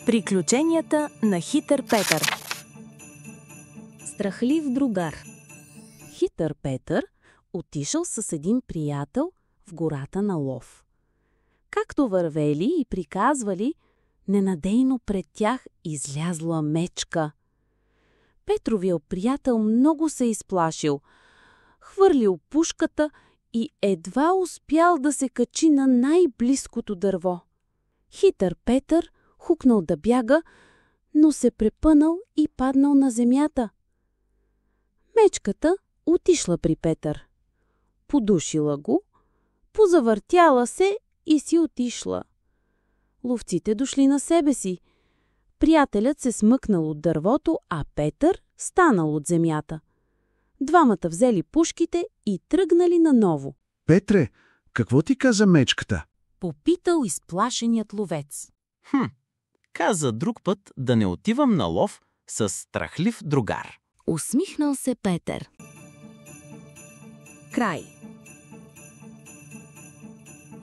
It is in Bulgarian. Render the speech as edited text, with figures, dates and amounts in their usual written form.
Приключенията на хитър Петър. Страхлив другар. Хитър Петър отишъл с един приятел в гората на лов. Както вървели и приказвали, ненадейно пред тях излязла мечка. Петровият приятел много се изплашил, хвърлил пушката и едва успял да се качи на най-близкото дърво. Хитър Петър хукнал да бяга, но се препънал и паднал на земята. Мечката отишла при Петър. Подушила го, позавъртяла се и си отишла. Ловците дошли на себе си. Приятелят се смъкнал от дървото, а Петър станал от земята. Двамата взели пушките и тръгнали наново. Петре, какво ти каза мечката? Попитал изплашеният ловец. Каза друг път да не отивам на лов с страхлив другар. Усмихнал се Петър. Край.